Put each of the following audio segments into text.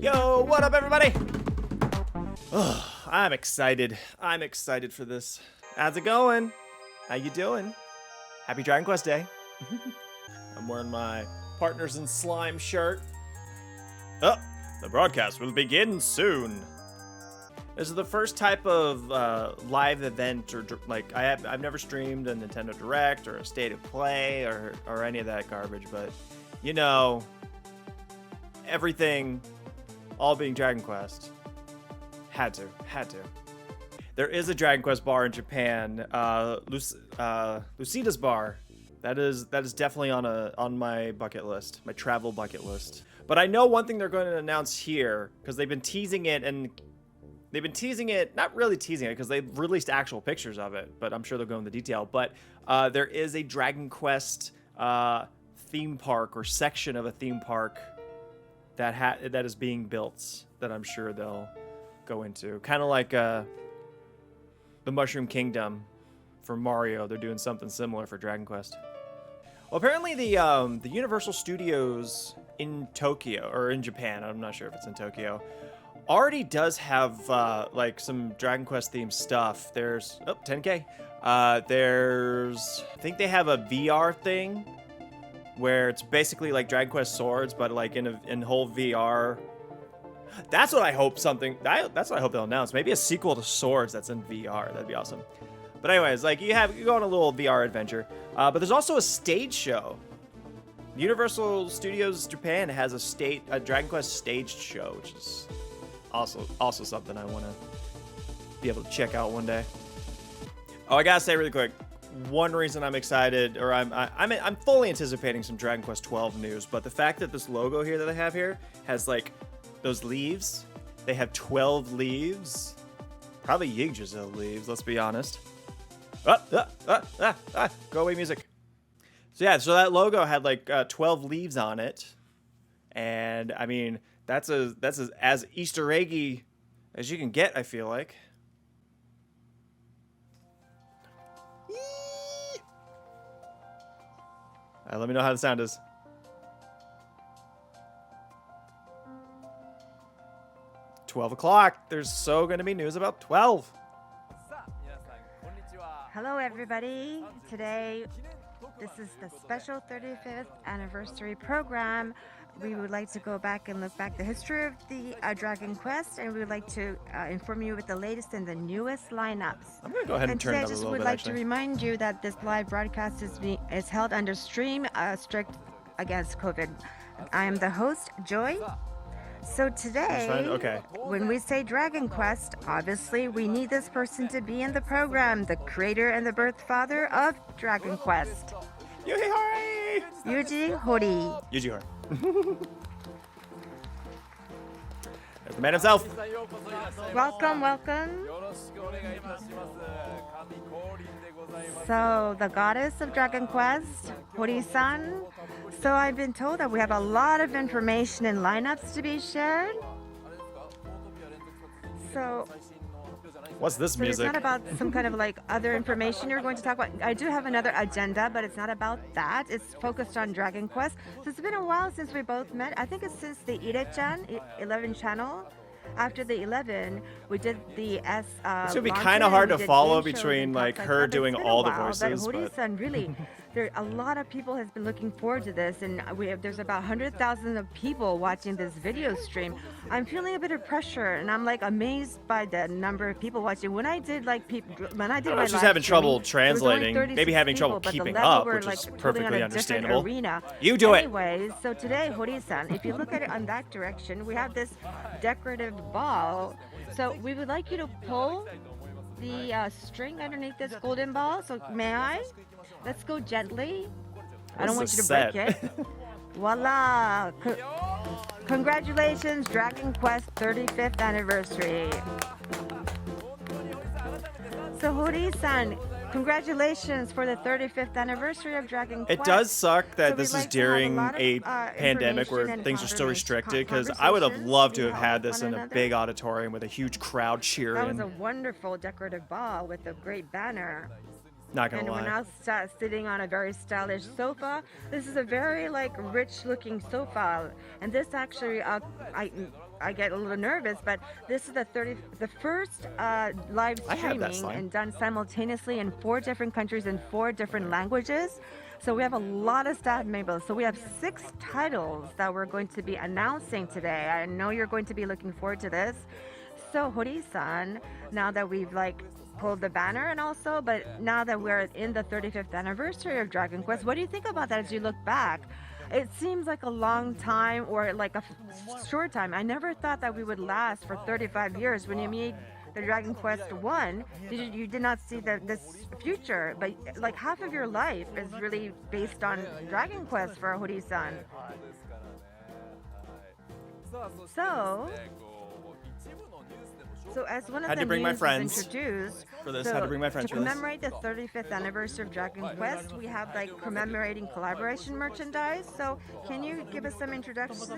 Yo, what up, everybody? Oh, I'm excited. I'm excited for this. How's it going? How you doing? Happy Dragon Quest Day. I'm wearing my Partners in Slime shirt. Oh, the broadcast will begin soon. This is the first type of live event, or like I've never streamed a Nintendo Direct or a State of Play or any of that garbage, but you know, everything, all being Dragon Quest. Had to. There is a Dragon Quest bar in Japan, Lucida's bar. That is definitely on my bucket list, my travel bucket list. But I know one thing they're going to announce here, because they've been teasing it, not really teasing it, because they've released actual pictures of it, but I'm sure they'll go into detail. But there is a Dragon Quest theme park, or section of a theme park that is being built, that I'm sure they'll go into. Kind of like the Mushroom Kingdom for Mario. They're doing something similar for Dragon Quest. Well, apparently the Universal Studios in Tokyo, or in Japan, I'm not sure if it's in Tokyo, already does have like some Dragon Quest themed stuff. There's 10K. I think they have a VR thing where it's basically like Dragon Quest Swords, but like in whole VR. That's what I hope that's what I hope they'll announce. Maybe a sequel to Swords that's in VR. That'd be awesome. But anyways, like you go on a little VR adventure. But there's also a stage show. Universal Studios Japan has a Dragon Quest staged show, which is also something I want to be able to check out one day. Oh, I gotta say really quick, one reason I'm excited, or I'm fully anticipating some Dragon Quest 12 news, but the fact that this logo here that I have here has like those leaves, they have 12 leaves, probably Yggdrasil leaves, let's be honest. Go away, music. So yeah, so that logo had like 12 leaves on it, and I mean that's as Easter eggy as you can get, I feel like. Let me know how the sound is. $12. There's going to be news about 12. Hello, everybody. Today, this is the special 35th anniversary program. We would like to go back and look back the history of the Dragon Quest, and we would like to inform you with the latest and the newest lineups. I'm going to go ahead and turn it up a little bit, today, I just would like to remind you that this live broadcast is held under strict against COVID. I am the host, Joy. So today, when we say Dragon Quest, obviously we need this person to be in the program, the creator and the birth father of Dragon Quest. Yuji Horii! Yuji Horii. Yuji Horii. There's the man himself. Welcome. So, the goddess of Dragon Quest, Horii-san. So, I've been told that we have a lot of information and lineups to be shared. So, what's this music? It's not about some kind of like other information you're going to talk about. I do have another agenda, but it's not about that. It's focused on Dragon Quest. So it's been a while since we both met. I think it's since the Ire-chan 11 channel. After the 11, we did the it's gonna be kind of hard to follow between like her doing all the voices. But Horii-san, really, a lot of people has been looking forward to this, and there's about 100,000 of people watching this video stream. I'm feeling a bit of pressure, and I'm like amazed by the number of people watching. When I did my just having trouble translating, maybe having trouble keeping up, which is perfectly understandable. You do it. Anyways, so today, Horii-san, if you look at it on that direction, we have this decorative ball. So we would like you to pull the string underneath this golden ball. So may I? Let's go gently. I don't want you to break it. Voila! Congratulations, Dragon Quest 35th anniversary. So Horii-san, congratulations for the 35th anniversary of Dragon Quest. It does suck that this is during a pandemic where things are still restricted, because I would have loved to have had this in a big auditorium with a huge crowd cheering. That was a wonderful decorative ball with a great banner. Not gonna lie. And we're now sitting on a very stylish sofa. This is a very like rich looking sofa, and this actually I get a little nervous, but this is the first live streaming and done simultaneously in 4 different countries in 4 different languages. So we have a lot of staff members. So we have 6 titles that we're going to be announcing today. I know you're going to be looking forward to this. So Hori-san, now that we've pulled the banner and also, but now that we're in the 35th anniversary of Dragon Quest, what do you think about that as you look back? It seems like a long time or like a short time. I never thought that we would last for 35 years. When you made the Dragon Quest 1, you did not see this future, but like half of your life is really based on Dragon Quest for Hori-san. So as one of the news is introduced, for this, had to bring my friends to commemorate the 35th anniversary of Dragon Quest, we have commemorating collaboration merchandise. So can you give us some introductions?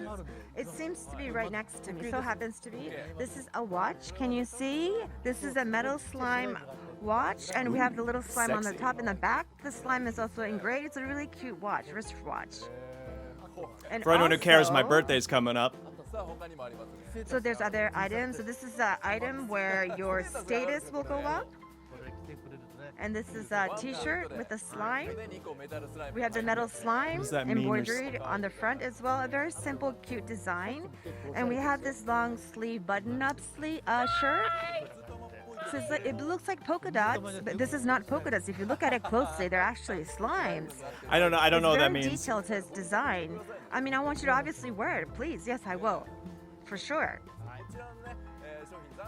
It seems to be right next to me. So happens to be. This is a watch. Can you see? This is a metal slime watch, and we have the little slime on the top and the back. The slime is also engraved. It's a really cute watch, wristwatch. And for anyone who cares, my birthday's coming up. So there's other items. So this is an item where your status will go up. And this is a t-shirt with a slime. We have the metal slime embroidered on the front as well. A very simple, cute design. And we have this long sleeve button-up shirt. So it looks like polka dots, but this is not polka dots. If you look at it closely, they're actually slimes. I don't know what that means. It's very detailed to its design. I mean, I want you to obviously wear it, please. Yes, I will, for sure.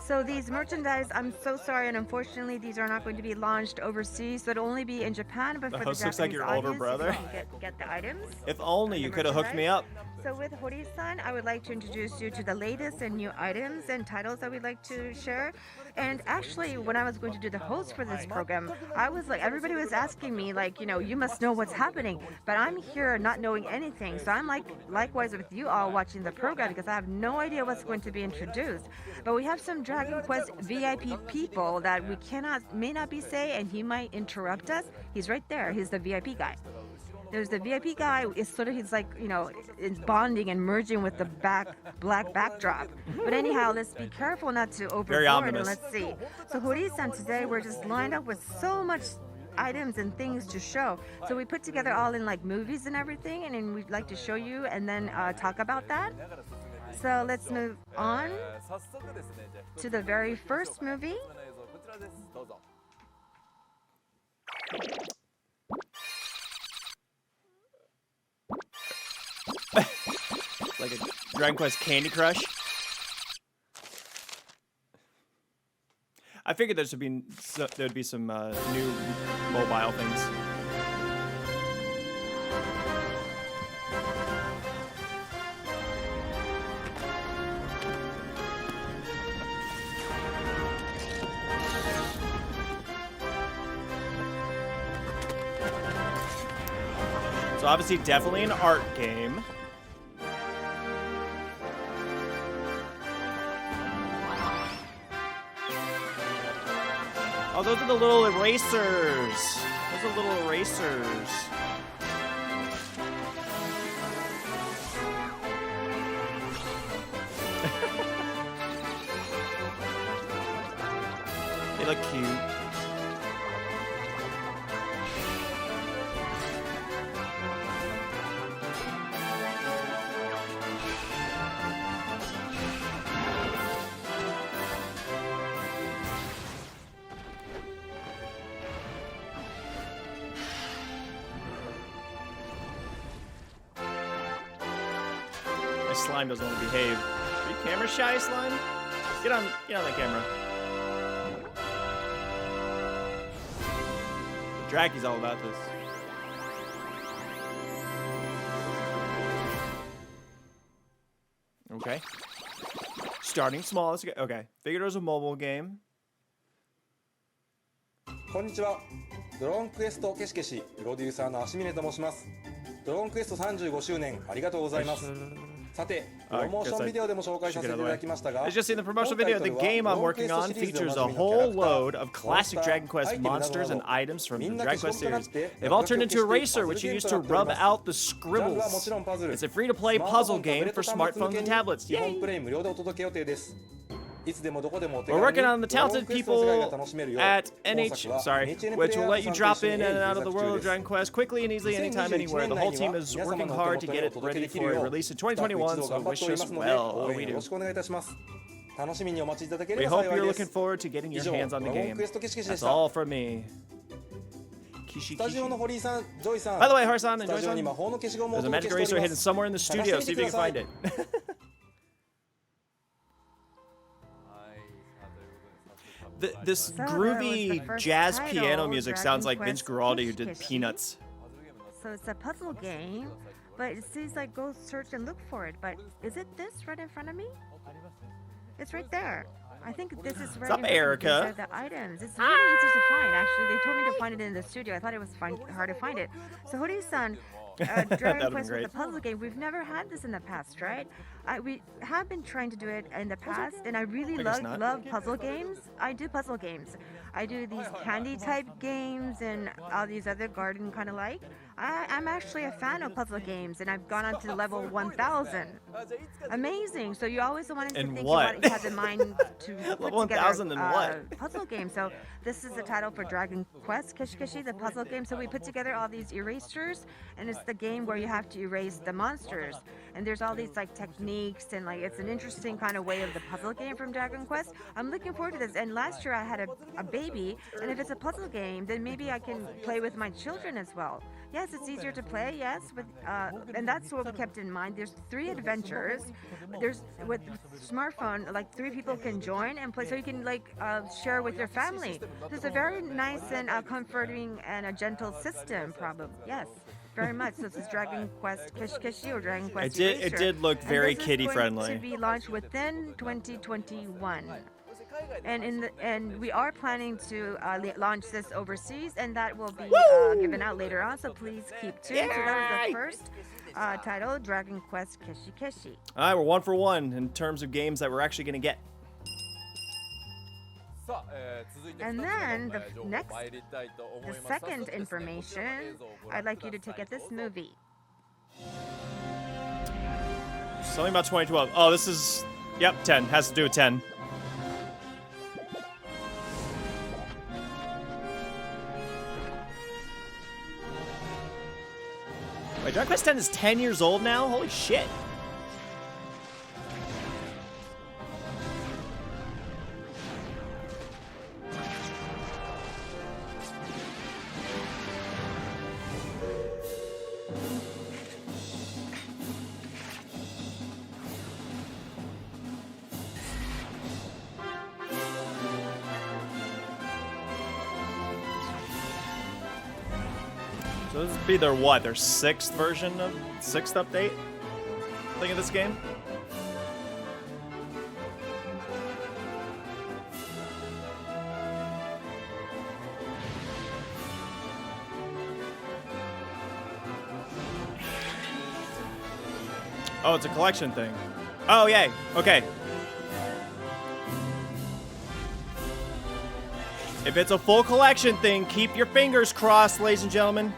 So these merchandise, I'm so sorry, and unfortunately, these are not going to be launched overseas. So it'll only be in Japan, but the for host the looks like your older brother. Get the items. If only you could have hooked me up. So with Hori-san, I would like to introduce you to the latest and new items and titles that we'd like to share. And actually, when I was going to do the host for this program, I was everybody was asking me, you must know what's happening. But I'm here not knowing anything. So I'm likewise with you all watching the program because I have no idea what's going to be introduced. But we have some Dragon Quest VIP people that we may not be saying, and he might interrupt us. He's right there. He's the VIP guy. There's the VIP guy. He's is bonding and merging with the black backdrop. But anyhow, let's be careful not to overboard. And let's see. So Hori-san, today we're just lined up with so much items and things to show. So we put together all in movies and everything, and then we'd like to show you and then talk about that. So let's move on to the very first movie. Like a Dragon Quest Candy Crush. I figured there'd be some new mobile things. So obviously, definitely an art game. Oh, those are the little erasers. Those are little erasers. They look cute. Slime doesn't want to behave. Are you camera shy, Slime? Get on that camera. Draki's all about this. Okay. Starting small. Let's go. Okay. Figured it was a mobile game. こんにちは。ドローンクエストけしけしプロデューサーの足峰と申します。ドローンクエスト35周年ありがとうございます。さて、プロモーションビデオでも紹介させていただきましたが、 As just in the promotional video, the game I'm working on features a whole load of classic Dragon Quest monsters and items from the Dragon Quest series. They've all turned into Eraser, which you use to rub out the scribbles. It's a free-to-play puzzle game for smartphones and tablets. Yay! We're working on the talented people at which will let you drop in and out of the world of Dragon Quest quickly and easily anytime, anywhere. The whole team is working hard to get it ready for a release in 2021, so wish us well. Oh, we do. We hope you're looking forward to getting your hands on the game. That's all from me. By the way, Hori-san and Joy-san, there's a magic eraser hidden somewhere in the studio. See if you can find it. This groovy jazz piano music sounds like Vince Guaraldi, who did Peanuts. So it's a puzzle game, but it seems like go search and look for it. But is it this right in front of me? It's right there. I think this is right. What's up, Erica? These are the items. It's really easy to find. Actually, they told me to find it in the studio. I thought it was hard to find it. So Hori-san, Dragon Quest with the puzzle game. We've never had this in the past, right? We have been trying to do it in the past, and I really love puzzle games. I do puzzle games. I do these candy type games and all these other garden kind of like. I'm actually a fan of puzzle games, and I've gone on to level 1000. Amazing. So you always wanted to think what you had in mind to put level 1000 and what? Puzzle game. So this is the title for Dragon Quest Kishi Kishi, the puzzle game. So we put together all these erasers, and it's the game where you have to erase the monsters. And there's all these like techniques, and like it's an interesting kind of way of the puzzle game from Dragon Quest. I'm looking forward to this. And last year I had a baby, and if it's a puzzle game, then maybe I can play with my children as well. Yes, it's easier to play, yes, and that's what we kept in mind. There's 3 adventures. There's with smartphone, like 3 people can join and play, so you can like share with your family. It's a very nice and comforting and a gentle system, probably. Yes, very much. So this is Dragon Quest Kishi Kishi or Dragon Quest Eraser. It did look very kiddie friendly. To be launched within 2021. And we are planning to launch this overseas, and that will be given out later on. So please keep tuned. Yay! So that was the first title, Dragon Quest Kishi Kishi. All right, we're 1 for 1 in terms of games that we're actually going to get. And then the second information, I'd like you to take at this movie. Something about 2012. Oh, this is, yep, 10. Has to do with 10. Wait, Dragon Quest X is 10 years old now? Holy shit. So this would be their what? Their 6th version of 6th update? Think of this game? Oh, it's a collection thing. Oh, yay. Okay. If it's a full collection thing, keep your fingers crossed, ladies and gentlemen.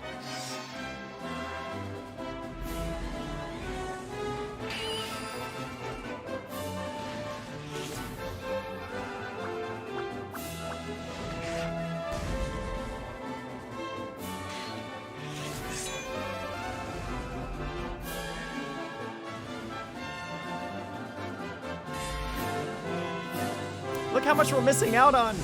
Look how much we're missing out on.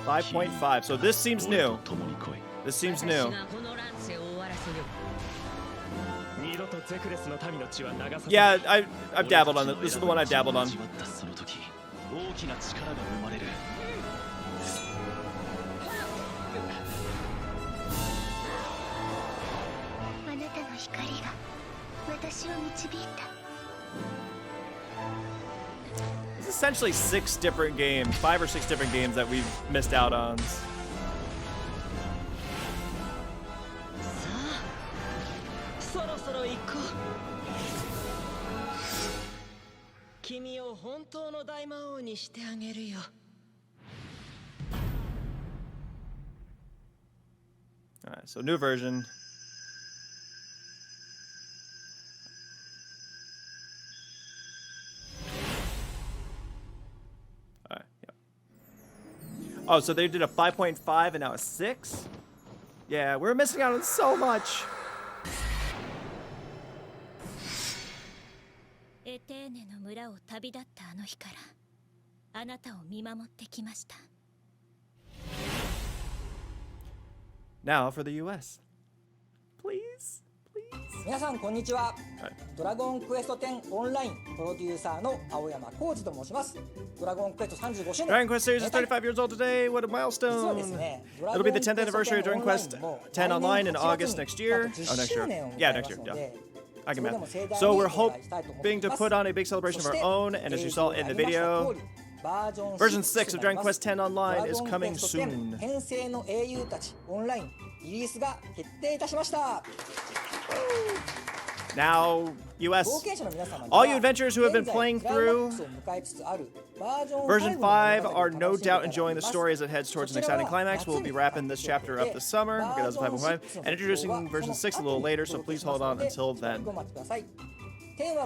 .5. So this seems new. This seems new. Yeah, I've dabbled on it. This is the one I've dabbled on. essentially 6 different games, 5 or 6 different games that we've missed out on. 君を本当の大魔王にしてあげるよ。 Alright, so new version. Alright, yeah. Oh, so they did a 5.5 and now a 6? Yeah, we're missing out on so much. エテーネの村を旅立ったあの日からあなたを見守ってきました。 Now for the US. Please, please. 皆さんこんにちは。ドラゴンクエスト10オンラインプロデューサーの青山浩二と申します。ドラゴンクエスト35周年。 Dragon Quest series is 35 years old today. What a milestone! It'll be the 10th anniversary of Dragon Quest 10 online in August next year. Oh, next year. Yeah, next year. Yeah. I can math. So we're hoping to put on a big celebration of our own, and as you saw in the video, version 6 of Dragon Quest 10 Online is coming soon. 編成の英雄たちオンラインリリースが決定いたしました。 Now, US, all you adventurers who have been playing through version 5 are no doubt enjoying the story as it heads towards an exciting climax. We'll be wrapping this chapter up this summer, 5.5, and introducing version 6 a little later, so please hold on until then.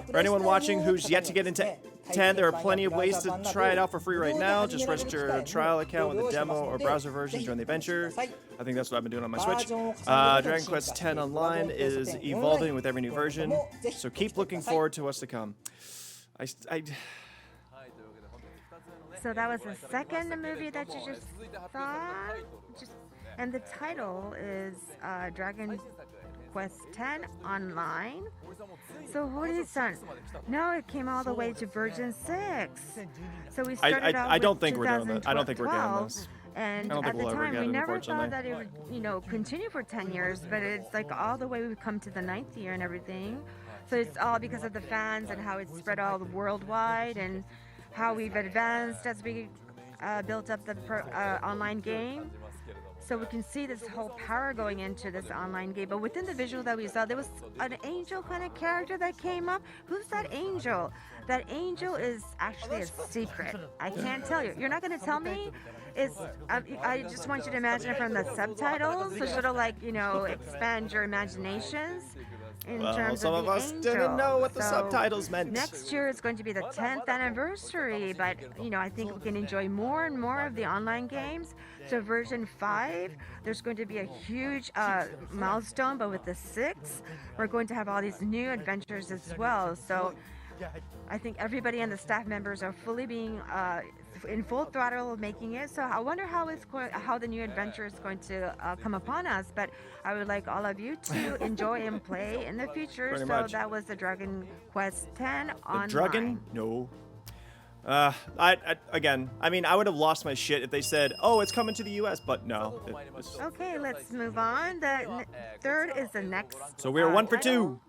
For anyone watching who's yet to get into 10, there are plenty of ways to try it out for free right now. Just register a trial account with the demo or browser version during the adventure. I think that's what I've been doing on my Switch. Dragon Quest 10 Online is evolving with every new version, so keep looking forward to what's to come. So that was the second movie that you just saw, and the title is Dragon Quest 10 Online. So Hori-san, now it came all the way to version 6. So we started out I don't with think we're doing that. I don't think we're getting 2012, this. And I don't at think the we'll ever time, get we it, never thought unfortunately. that it would, continue for 10 years, but it's like all the way we've come to the 9th year and everything. So it's all because of the fans and how it's spread all worldwide and how we've advanced as we built up the online game. So we can see this whole power going into this online game. But within the visual that we saw, there was an angel kind of character that came up. Who's that angel? That angel is actually a secret. I can't tell you. You're not going to tell me? I just want you to imagine it from the subtitles to sort of like, expand your imaginations. In terms some of us didn't know what the subtitles meant. Next year is going to be the 10th anniversary, but I think we can enjoy more and more of the online games. So version 5, there's going to be a huge milestone, but with the 6, we're going to have all these new adventures as well. So I think everybody and the staff members are fully being in full throttle making it. So I wonder how the new adventure is going to come upon us. But I would like all of you to enjoy and play in the future. Pretty so much. that was the Dragon Quest 10 online. The Dragon? No. I would have lost my shit if they said, "Oh, it's coming to the U.S.," but no. Okay, let's move on. The third is the next. So we're 1 for 2.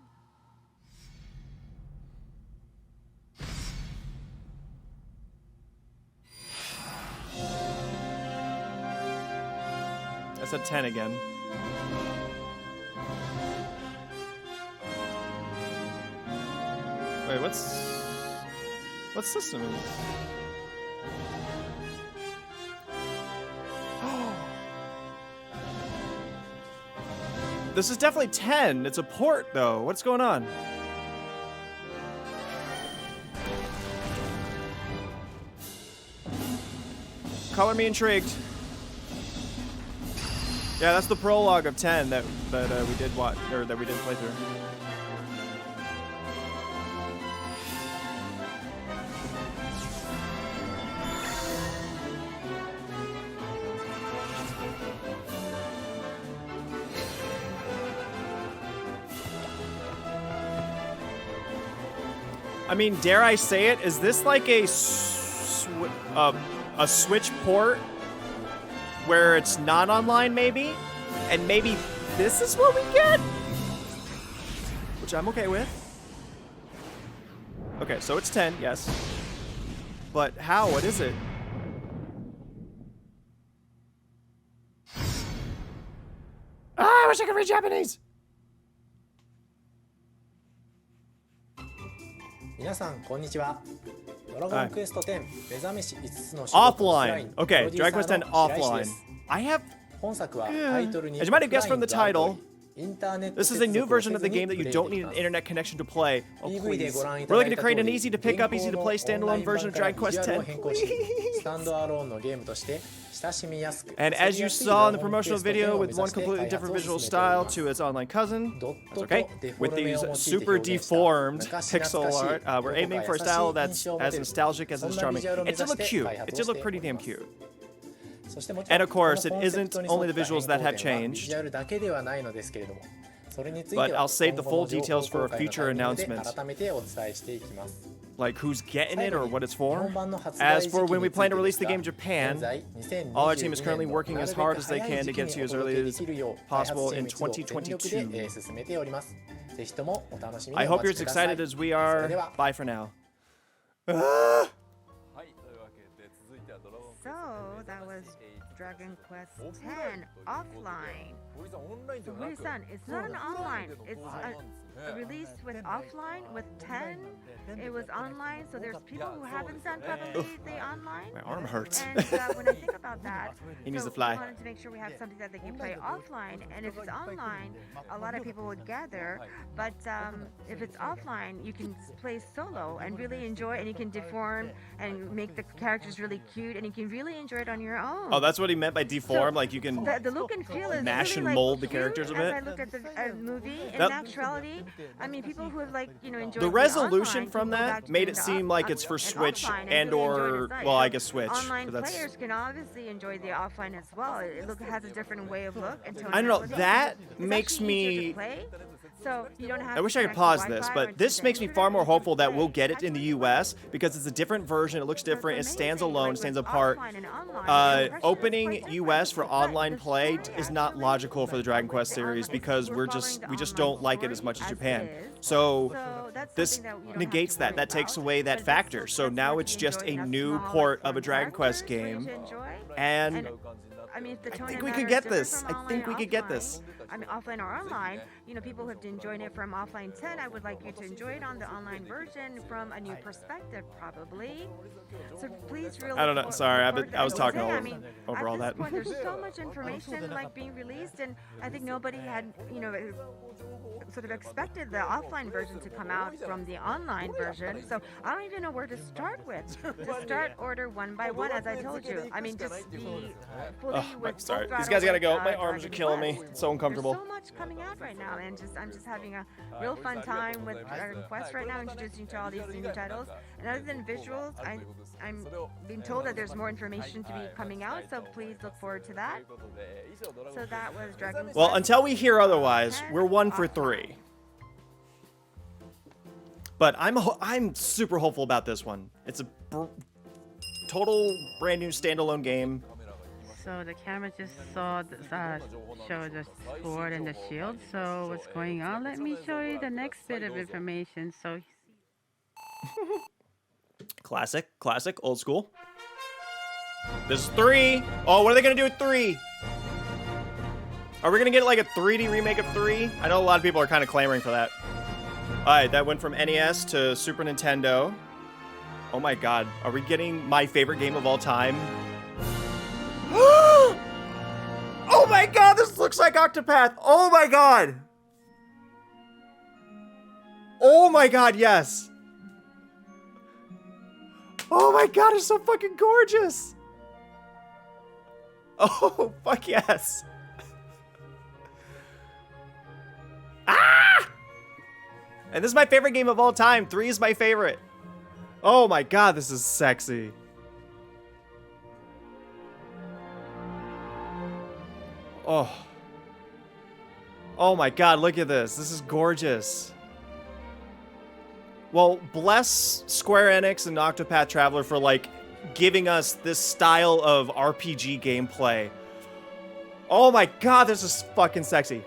I said 10 again. Wait, what system is this? This is definitely 10. It's a port, though. What's going on? Color me intrigued. Yeah, that's the prologue of 10 that we did watch, or that we did play through. I mean, dare I say it? Is this like a Switch port where it's not online, maybe? And maybe this is what we get? Which I'm okay with. Okay, so it's 10, yes. but how? What is it? Ah, I wish I could read Japanese. 皆さんこんにちは。ドラゴンクエスト10目覚めし5つの Offline. Okay, Dragon Quest X offline. I have. 本作はタイトルに As you might have guessed from the title, インターネット this is a new version of the game that you don't need an internet connection to play. Oh, please. We're looking to create an easy to pick up, easy to play standalone version of Dragon Quest X. And as you saw in the promotional video, with one completely different visual style to its online cousin, that's okay. With these super deformed pixel art, we're aiming for a style that's as nostalgic as it's charming. It did look cute. It did look pretty damn cute. And of course, it isn't only the visuals that have changed. But I'll save the full details for a future announcement. Like who's getting it or what it's for. As for when we plan to release the game in Japan, all our team is currently working as hard as they can to get to you as early as possible in 2022. I hope you're as excited as we are. Bye for now. So that was Dragon Quest X offline. So Huri-san, it's not an online. It's released with offline with 10. It was online, so there's people who haven't done probably the online. My arm hurts. And when I think about that, he needs so to fly. We wanted to make sure we have something that they can play offline. And if it's online, a lot of people would gather. But if it's offline, you can play solo and really enjoy, and you can deform and make the characters really cute, and you can really enjoy it on your own. Oh, that's what he meant by deform. Like you can The look and feel is mash really, and mold the cute characters a as bit. I look at the movie, in That- actuality, I mean, people who have enjoyed The resolution online from can go back that to made it the seem like it's for and Switch offline and and really enjoy or the site. well, I So guess Switch. Online but that's players can obviously enjoy the offline as well. It has a different way of look and I don't know. tonality. That It's makes actually easier to me. play, so you don't have I wish to I could connect to pause this, Wi-Fi or but to this the makes me internet. far more You can hopeful that play. we'll get it That's in the really U.S. because it's a different version. It looks So it's different. It stands amazing, alone. like, Stands with apart. offline and online, the impression is Opening quite different. U.S. for But online the play story is not actually- logical for the Dragon Quest the series online- because we're we following the just online don't like it as story much as as Japan. it is. So So that's this something that we don't have negates to that. worry That takes about. away that But factor. it's So still now fun it's to just enjoy a in new smaller, port of a fun Dragon Quest characters for you game, to enjoy. and I mean, if the I tone think and we manner could is get different this. from I think online we or could get offline, this. I mean, offline or online, people who have enjoyed it from offline 10, I would like you to enjoy it on the online version from a new perspective, probably. So please really. I don't know. Sorry, I was talking all I mean, over all at that. this point, there's so much information being released, and I think nobody had sort of expected the offline version to come out from the online version. So I don't even know where to start with. To start order one by one, as I told you. I mean, just be fully with Sorry, full these guys gotta throttle go. with, My arms are Dragon killing me. Quest. It's so uncomfortable. There's so much coming out right now, and I'm just having a real fun time with Dragon Quest right now, introducing you to all these new titles. And other than visuals, I'm being told that there's more information to be coming out, so please look forward to that. So that was Dragon Quest. Well, until we hear otherwise, we're 1 for 3. But I'm super hopeful about this one. It's a total brand new standalone game. So the camera just showed the sword and the shield. So what's going on? Let me show you the next bit of information. So Classic, old school. This is 3. Oh, what are they gonna do with 3? Are we gonna get like a 3D remake of 3? I know a lot of people are kind of clamoring for that. Alright, that went from NES to Super Nintendo. Oh my god, are we getting my favorite game of all time? Oh my god, this looks like Octopath! Oh my god! Oh my god, yes! Oh my god, it's so fucking gorgeous! Oh, fuck yes! Ah! And this is my favorite game of all time. 3 is my favorite. Oh my god, this is sexy. Oh. Oh my god, look at this. This is gorgeous. Well, bless Square Enix and Octopath Traveler for, like, giving us this style of RPG gameplay. Oh my god, this is fucking sexy.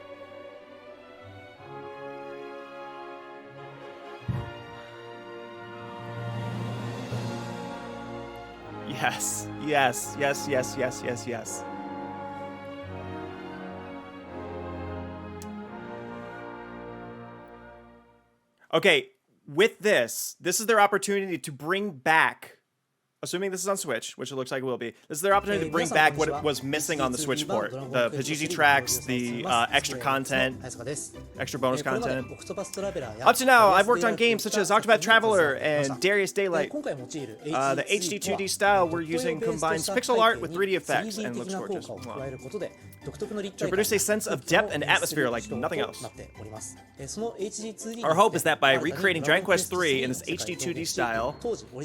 Yes, yes, yes, yes, yes, yes, yes. Okay, with this is their opportunity to bring back, assuming this is on Switch, which it looks like it will be, this is their opportunity to bring back what was missing on the Switch port. The Pajiji tracks, the extra content, extra bonus content. Up to now, I've worked on games such as Octopath Traveler and Darius Daylight. The HD 2D style we're using combines pixel art with 3D effects and looks gorgeous. Wow. To produce a sense of depth and atmosphere like nothing else. Our hope is that by recreating Dragon Quest III in this HD 2D style,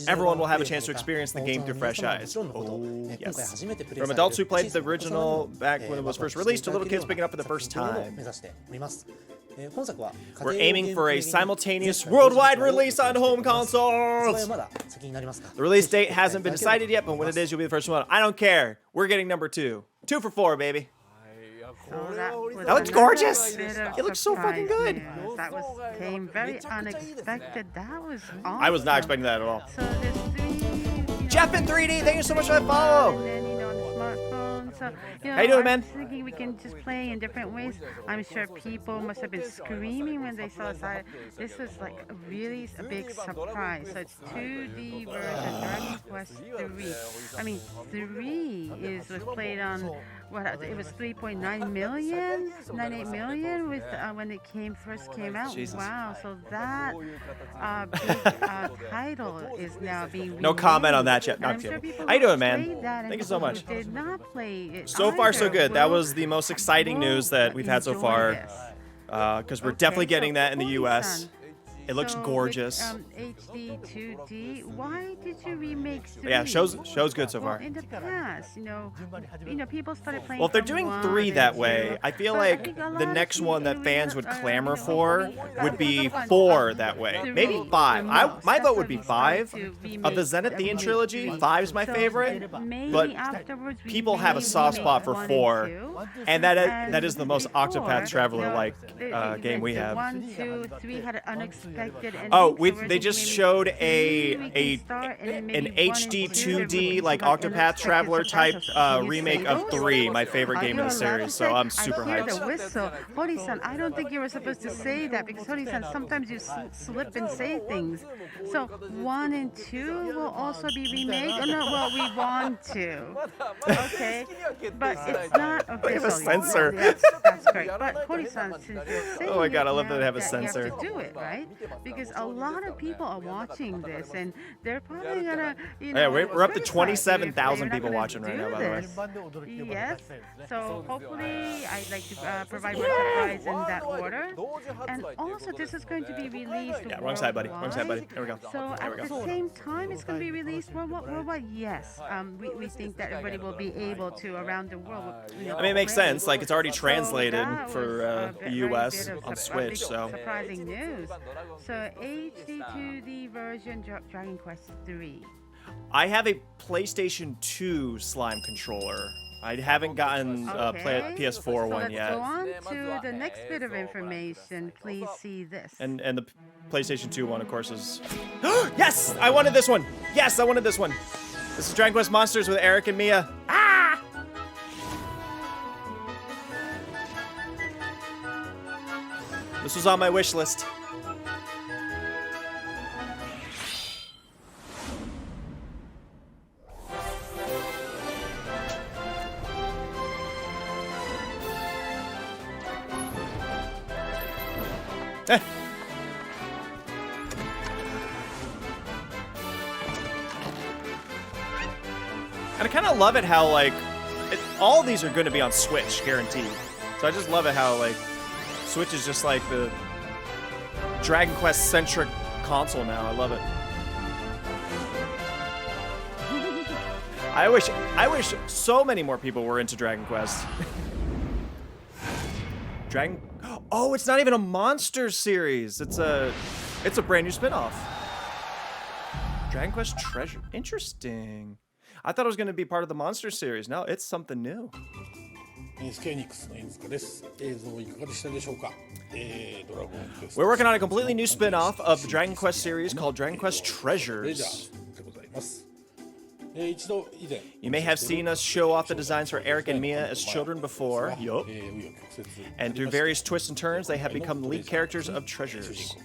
everyone will have a chance to experience the game through fresh eyes. Oh, yes. From adults who played the original back when it was first released to little kids picking up for the first time. We're aiming for a simultaneous worldwide release on home consoles! The release date hasn't been decided yet, but when it is, you'll be the first one. I don't care. We're getting number 2. 2 for 4, baby. That looks gorgeous! It looks so fucking good! News. That came very unexpected. That was awesome. I was not expecting that at all. So there's 3... Jeff in 3D, thank you so much for that follow! And then, on the smartphone. So, how you doing, I'm man? thinking we can just play in different ways. I'm sure people must have been screaming when they saw this. This was like a big surprise. So it's 2D version, Dragon Quest 3. I mean, 3 was played on... it was 3.9 million, 98 million with when it first came out. Jesus. Wow! So that big title is now being remade. No comment on that yet. No, I'm sure kidding. How you doing, man? played that, and Thank you so people much. who did not play it So far, so either good. That will- was the most exciting news that we've had so enjoy far. this. Because we're definitely getting that in the US. Kobe-san, It looks so gorgeous. With, HD 2D, why did you remake 3? Yeah, show's good so far. Well, in the past, people started playing. Well, if they're from doing 1 3 and that way, 2. I feel But I like think a lot the of next one that people fans would are clamor really for hoping would be that 4 one that way. 3 Maybe the 5. most. My That's vote why would be we 5. started to Of the remake- Zenith remake trilogy, 3. 5's my So favorite. maybe But afterwards we people have a maybe soft remake spot for 1 and 4. 2. And that is the most before, Octopath Traveler-like the game we have. 1, 2, 3 had an unexpected ending. Oh, so we're they thinking just maybe showed 3 we can start, and then an maybe 1 HD and 2 there would 2D be like some Octopath unexpected Traveler type surprises. Can you remake say of those? 3, my favorite Are game you in the allowed to series. say? So I'm super I hear hyped. the whistle. Hori-san, I don't think you were supposed to say that because Hori-san, sometimes you slip and say things. So 1 and 2 will also be remade? Oh, no, well, we want to. Okay, but it's not official. They have a yet. censor. That's great. But Hori-san, since you're saying Oh my God, I love it that they now, have a you censor. have to do it, right? Because a lot of people are watching this, and they're probably gonna, Yeah, we're up to criticize you if 27,000 you're not people gonna watching right do now, by the way. this. Yes. So hopefully, I'd like to provide more surprise in that order. And also, this is going to be released Yeah, wrong side, buddy. Wrong side, buddy. worldwide. There we go. So There we at go. the same time, it's going to be released worldwide. Yes. We think that everybody will be able to around the world. I mean, it makes play. sense. Like, it's already So translated that for was a the very US bit of on a Switch, big so. surprising news. So HD 2D version Dragon Quest 3. I have a PlayStation 2 slime controller. I haven't gotten PS4 one yet. So let's go on to the next bit of information. Please see this. And the PlayStation 2 one, of course, is... Yes! I wanted this one! Yes, I wanted this one! This is Dragon Quest Monsters with Eric and Mia. Ah! This was on my wish list. Eh. And I kind of love it how, like, all these are going to be on Switch, guaranteed. So I just love it how, like, Switch is just like the Dragon Quest-centric console now. I love it. I wish so many more people were into Dragon Quest. Oh, it's not even a monster series. It's a brand new spin-off. Dragon Quest Treasure. Interesting. I thought it was going to be part of the monster series. No, it's something new. We're working on a completely new spin-off of the Dragon Quest series called Dragon Quest Treasures. You may have seen us show off the designs for Eric and Mia as children before. Yup. And through various twists and turns, they have become lead characters of Treasures.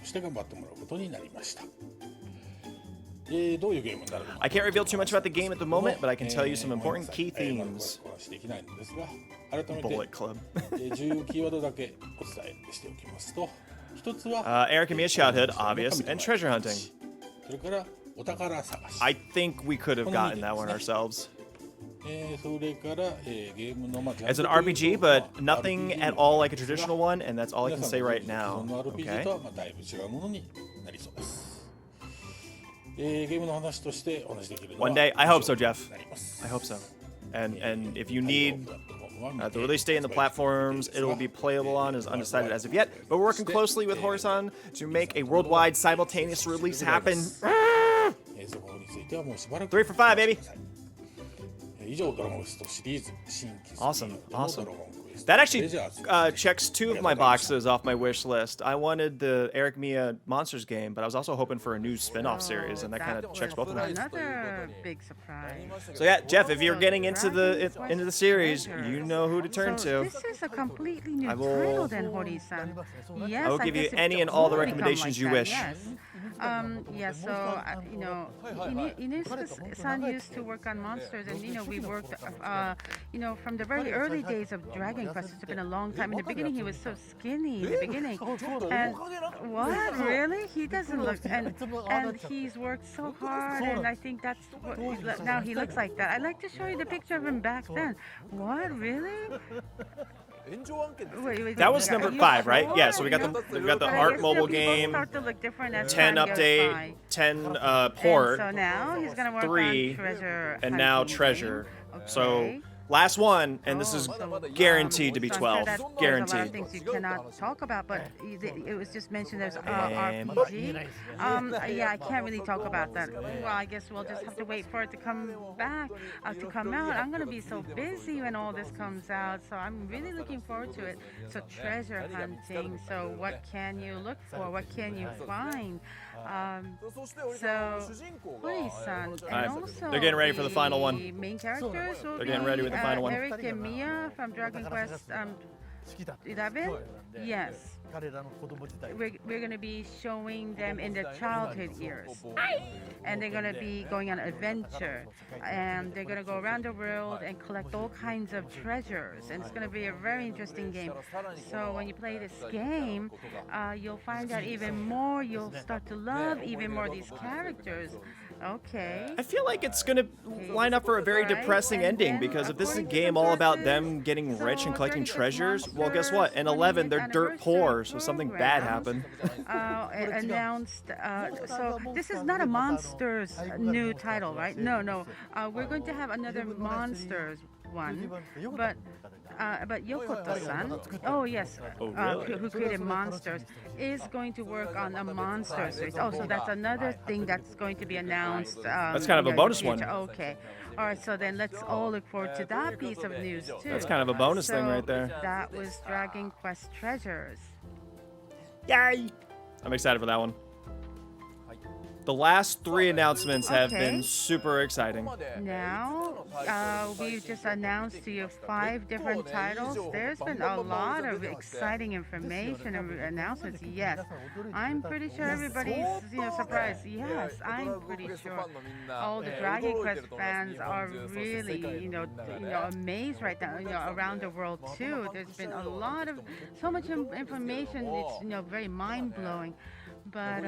I can't reveal too much about the game at the moment, but I can tell you some important key themes. Bullet Club. Eric and Mia's childhood, obvious, and treasure hunting. I think we could have gotten that one ourselves. It's an RPG, but nothing at all like a traditional one, and that's all I can say right now. Okay. One day, I hope so, Jeff. I hope so. And if you need the release date and the platforms it will be playable on is undecided as of yet, but we're working closely with Horizon to make a worldwide simultaneous release happen. 3 for 5, baby. Awesome. That actually checks 2 of my boxes off my wish list. I wanted the Eric Mia Monsters game, but I was also hoping for a new spin-off series, and that kind of checks both of them. Another big surprise. So yeah, Jeff, if you're getting into the series, you know who to turn to. This is a completely new title, then, Hori-san. Yes, I will give you any and all the recommendations you wish. Yes. So you know, Inusuke-san used to work on monsters, and you know, we worked, from the very early days of Dragon Quest. It's been a long time. In the beginning, he was so skinny. In the beginning, and what really? He doesn't look, and he's worked so hard, and I think that's what now he looks like that. I'd like to show you the picture of him back then. What really? Wait, that was number 5, right? Yeah. So we got the Art mobile game, 10 update, 10 port, so now he's gonna work 3, on treasure and now treasure. Okay. So last one, and this is guaranteed to be 12. Guaranteed. There's a lot of things you cannot talk about, but it was just mentioned there's RPG. Yeah, I can't really talk about that. Well, I guess we'll just have to wait for it to come back, to come out. I'm gonna be so busy when all this comes out, so I'm really looking forward to it. So treasure hunting. So what can you look for? What can you find? So Hori-san, and also they're getting ready for the final one. The main characters will They're getting ready with the final one. Eric and Mia from Dragon Quest 11. Yes. We're going to be showing them in their childhood years. And they're going to be going on an adventure. And they're going to go around the world and collect all kinds of treasures. And it's going to be a very interesting game. So when you play this game, you'll find out even more. You'll start to love even more these characters. Okay. I feel like it's gonna line up for a very depressing ending, because if this is a game all about them getting rich and collecting treasures, well, guess what? In 11, they're dirt poor, so something bad happened. Announced. So this is not a Monsters new title, right? No. We're going to have another Monsters one, but Yokoto-san, who created Monsters, is going to work on a Monster series. Oh, so that's another thing that's going to be announced. That's kind of a bonus one. Okay. All right, so then let's all look forward to that piece of news, too. That's kind of a bonus thing right there. That was Dragon Quest Treasures. Yay! I'm excited for that one. The last 3 announcements have been super exciting. Now, we've just announced to you 5 different titles. There's been a lot of exciting information and announcements. Yes, I'm pretty sure everybody's surprised. Yes, I'm pretty sure all the Dragon Quest fans are really amazed right now. Around the world too. There's been a lot of so much information. It's very mind blowing. But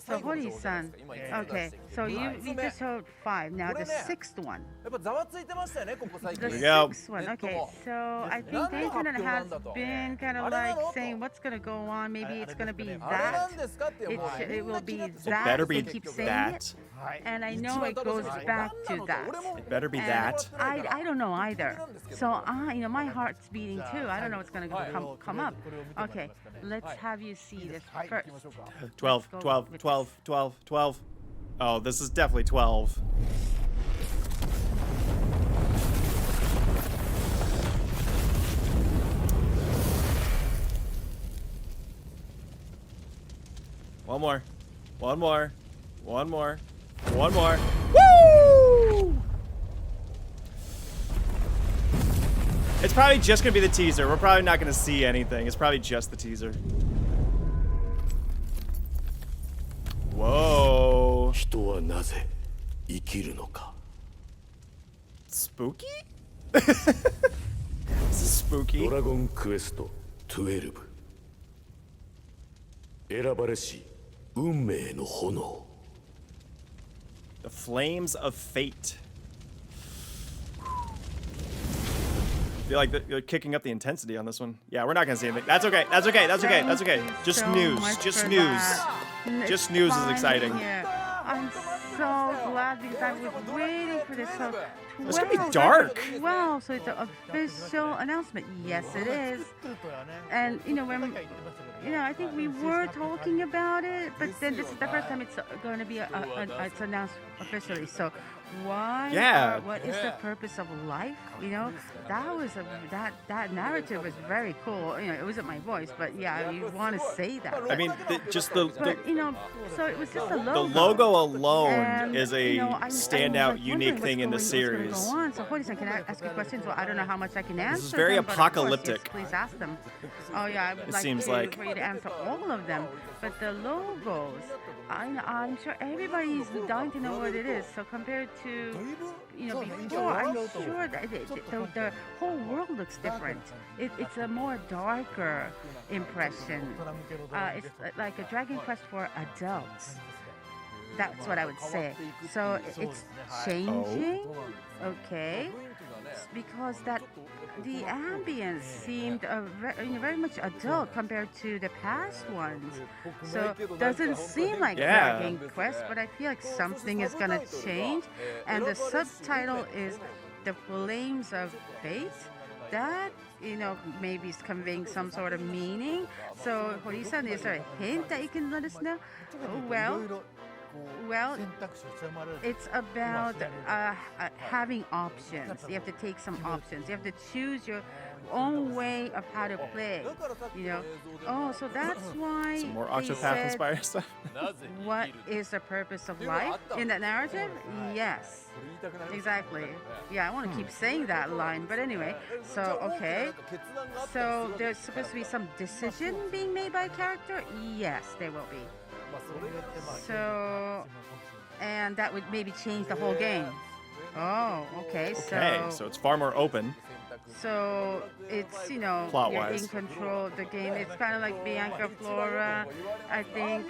so Hori-san, okay, so you just showed 5. Now the 6th one. The 6th one, okay. So I think the internet has been kind of like saying what's gonna go on. Maybe it's gonna be that. It will be that. It better be keep that. It. And I know it goes back to that. It better be that. I don't know either. So my heart's beating too. I don't know what's gonna come up. Okay, let's have you see this first. 12. Oh, this is definitely 12. One more. Woo! It's probably just gonna be the teaser. We're probably not gonna see anything. It's probably just the teaser. Whoa. Spooky? This is spooky. Dragon Quest 12 選ばれし運命の炎 The Flames of Fate. I feel like you're kicking up the intensity on this one. Yeah, we're not gonna see anything. That's okay. That's okay. That's okay. That's okay. Just news. Just news. Just news is exciting. I'm so glad because I was waiting for this. So It's gonna be dark. Wow, so it's an official announcement. Yes, it is. And I think we were talking about it, but then this is the first time it's going to be it's announced officially. So why? Yeah. What is the purpose of life? That was that narrative was very cool. It wasn't my voice, but yeah, you want to say that. I mean, so it was just a logo. The logo alone And, is a standout, unique thing in the what's series. Go on. So, Hori-san, can I ask you questions? Well, I don't know how much I can answer. This is very them, but of course, apocalyptic. yes, please ask them. Oh yeah, I would It like seems to, like. for you to answer all of them. But the logos, I'm sure everybody's dying to know what it is. So compared to before, I'm sure that the whole world looks different. It's a more darker impression. It's like a Dragon Quest for adults. That's what I would say. So it's changing, okay? Because the ambience seemed very much adult compared to the past ones. So it doesn't seem like Dragon Quest, but I feel like something is gonna change. And the subtitle is The Flames of Fate. That maybe is conveying some sort of meaning. So Hori-san, is there a hint that you can let us know? Well, it's about having options. You have to take some options. You have to choose your own way of how to play. Oh, so that's why Some more they Octopath said, inspired stuff. what is the purpose of life in that narrative? Yes, exactly. Yeah, I want to keep saying that line, but anyway. So okay, so there's supposed to be some decision being made by a character. Yes, there will be. So, and that would maybe change the whole game. Oh, okay. So it's far more open. So it's you're Plot-wise. in control of the game. It's kind of like Bianca Flora, I think.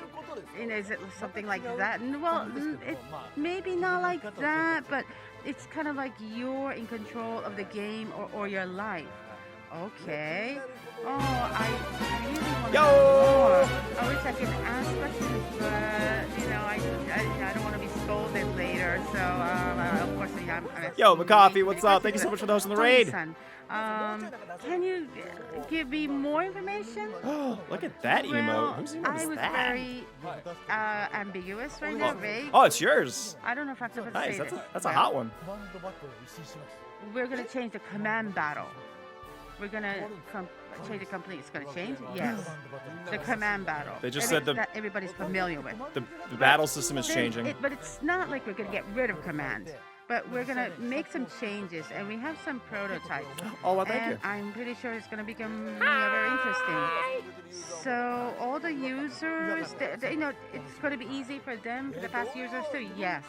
Is it something like that? Well, it maybe not like that, but it's kind of like you're in control of the game or your life. Okay. Oh, I really want to know more. I wish I could ask questions, but I don't want to be scolded later. So of course, I'm Yo, McCoffee, what's up? Thank you so much for hosting the raid. Can you give me more information? Look at that Well, emote. Whose emote I is was that? very ambiguous right now, vague. Oh, it's yours. I don't know if I'm supposed Nice. to say this. That's a hot one. We're gonna change the command battle. We're gonna change it completely. It's gonna change? Yes. The command battle. They just said that everybody's familiar with. The battle system is changing. But it's not like we're gonna get rid of command. But we're gonna make some changes, and we have some prototypes. Oh, well, thank you. I'm pretty sure it's gonna become very interesting. So all the users, it's gonna be easy for them, for the past users too. Yes.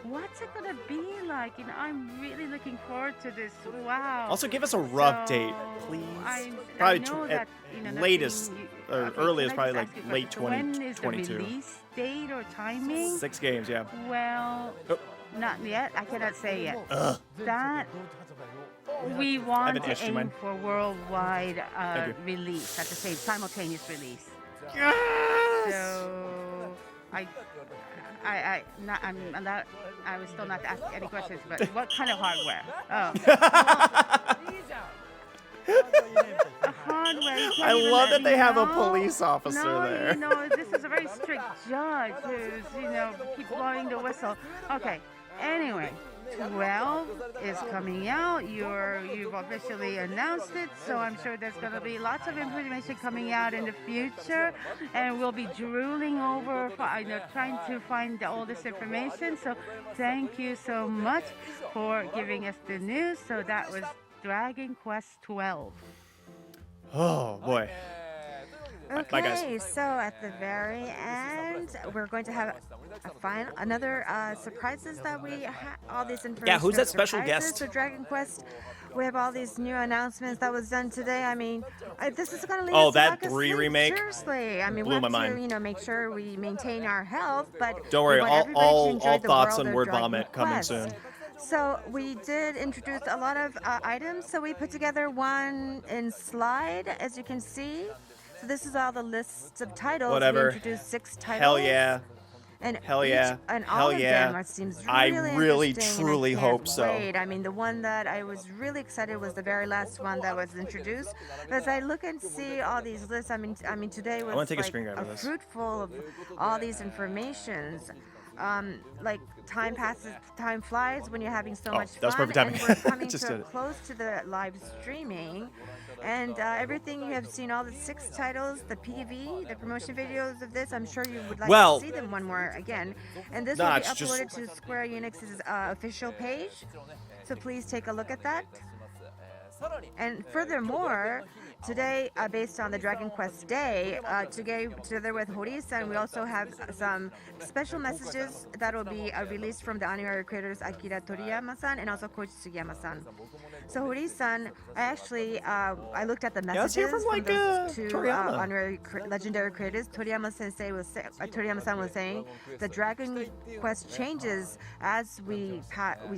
What's it gonna be like? I'm really looking forward to this. Wow. Also, give us a rough date, please. Probably at latest or earliest, probably like late 2022. When is the release date or timing? 6 games, yeah. Well, not yet. I cannot say yet. Ugh. That we want to itched aim mine. for worldwide release at the same simultaneous release. Yes! So I was still not asked any questions, but what kind of hardware? Oh. Hardware. I love that they have a police officer there. This is a very strict judge who's, keep blowing the whistle. Okay. Anyway, 12 is coming out. You've officially announced it, so I'm sure there's going to be lots of information coming out in the future, and we'll be drooling over, trying to find all this information. So thank you so much for giving us the news. So that was Dragon Quest 12. Oh boy. Bye, guys. Okay, so at the very end, we're going to have another surprises that we all these information. Yeah, who's that special surprises. guest? So Dragon Quest, we have all these new announcements that was done today. I mean, this is going to lead Oh, us to that like a 3 sleep. remake? Seriously, I mean, Blew we my have to, mind. make sure we maintain our health, but Don't worry, we want everybody to all enjoy the thoughts world on of word Dragon vomit coming Quest. soon. So we did introduce a lot of items. So we put together one in slide, as you can see. So this is all the lists of titles. Whatever. We introduced 6 titles. Hell yeah. And Hell yeah. And all Hell of yeah. them seems I really really, interesting, truly and I can't hope so. wait. I mean, the one that I was really excited was the very last one that was introduced. But as I look and see all these lists, I mean today was wanna take a like screen grab of this. fruitful of all these informations. Like time passes, time flies when you're having so much fun. that was perfect timing. And we're coming Just to did it. close to the live streaming. And everything you have seen, all the 6 titles, the PV, the promotion videos of this, I'm sure you would like Well, to see them one more again. And this nah, will be it's just- uploaded to Square Enix's official page. So please take a look at that. And furthermore, today, based on the Dragon Quest Day, together with Hori-san, we also have some special messages that will be released from the honorary creators Akira Toriyama-san and also Koichi Sugiyama-san. So Hori-san, I looked at the let's hear messages from, those 2 Toriyama. honorary legendary creators. Toriyama-san was saying the Dragon Quest changes as we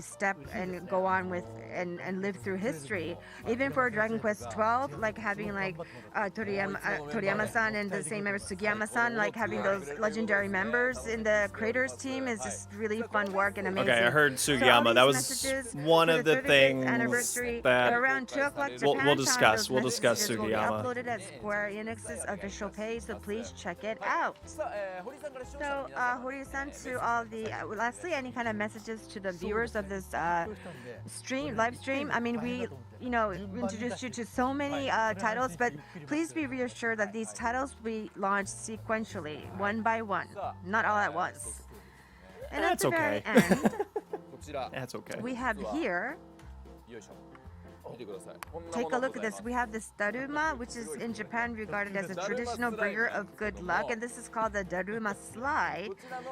step and go on with and live through history. Even for Dragon Quest 12, like having like Toriyama-san and the same member Sugiyama-san, like having those legendary members in the creators team is just really fun work and amazing. Okay, I heard So all Sugiyama. these That was messages one for of the 35th things anniversary that around 2 o'clock we'll Japan discuss. time, We'll those discuss messages will be Sugiyama. uploaded at Square Enix's official page, so please check it out. So, Hori-san, to all the lastly, any kind of messages to the viewers of this live stream? I mean, we introduced you to so many titles, but please be reassured that these titles will be launched sequentially, one by one, not all at once. And That's at the okay. very end, That's okay. we have here. Take a look at this. We have this daruma, which is in Japan regarded as a traditional bringer of good luck, and this is called the daruma slide.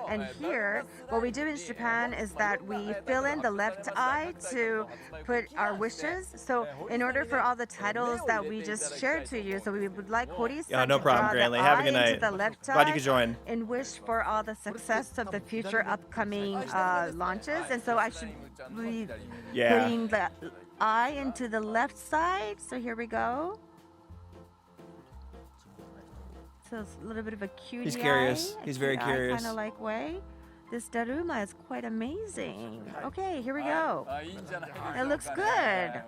And here, what we do in Japan is that we fill in the left eye to put our wishes. So in order for all the titles that we just shared to you, so we would like Hori-san Yeah, no to problem, draw the Granley. Have a eye good night. into the left Glad you eye could join. and wish for all the success of the future upcoming launches. And so I should be Yeah. putting the eye into the left side. So here we go. So it's a little bit of a cutie He's curious. eye, He's very curious. kind of like way. This daruma is quite amazing. Okay, here we go. It looks good.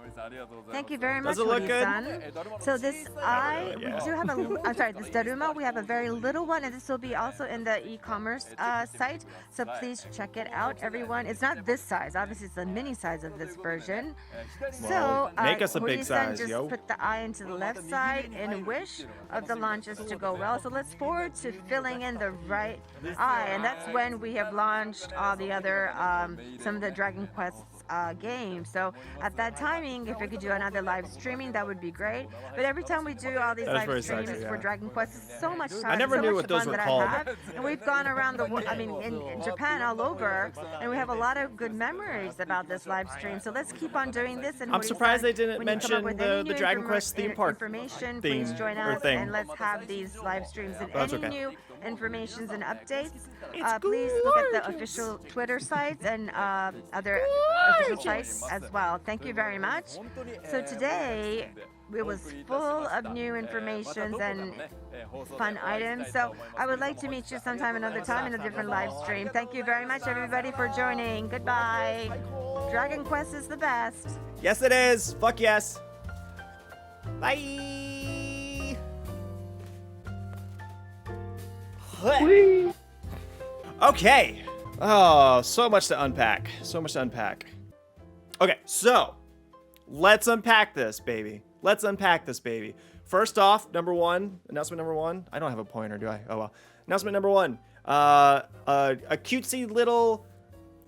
Thank you very much, Does it look good? Hori-san. So this eye, we do have this daruma, we have a very little one, and this will be also in the e-commerce site. So please check it out, everyone. It's not this size. Obviously, it's the mini size of this version. Well, So make us a big Hori-san size, just yo. put the eye into the left side and wish of the launches to go well. So let's forward to filling in the right eye, and that's when we have launched all the other some of the Dragon Quest games. So at that timing, if we could do another live streaming, that would be great. But every time we do all these That is live very streams sexy, for yeah. Dragon Quest, it's so much time. I never so knew much what those fun were that called. I have. And we've gone around the world, I mean, in Japan all over, and we have a lot of good memories about this live stream. So let's keep on doing this. And I'm surprised they Hori-san, didn't when you come up mention with the any new Dragon Quest theme park information, theme please join or us thing. and let's have these live streams and That's any okay. new informations and updates. It's Please look at the gorgeous. official Twitter sites and other official sites as well. Thank you very much. So today it was full of new information and fun items. So I would like to meet you sometime another time in a different live stream. Thank you very much, everybody, for joining. Goodbye. Dragon Quest is the best. Yes, it is. Fuck yes. Bye. Okay. Oh, so much to unpack. So much to unpack. Okay, so let's unpack this, baby. Let's unpack this, baby. First off, announcement number one. I don't have a pointer, do I? Oh well. Announcement number one. A cutesy little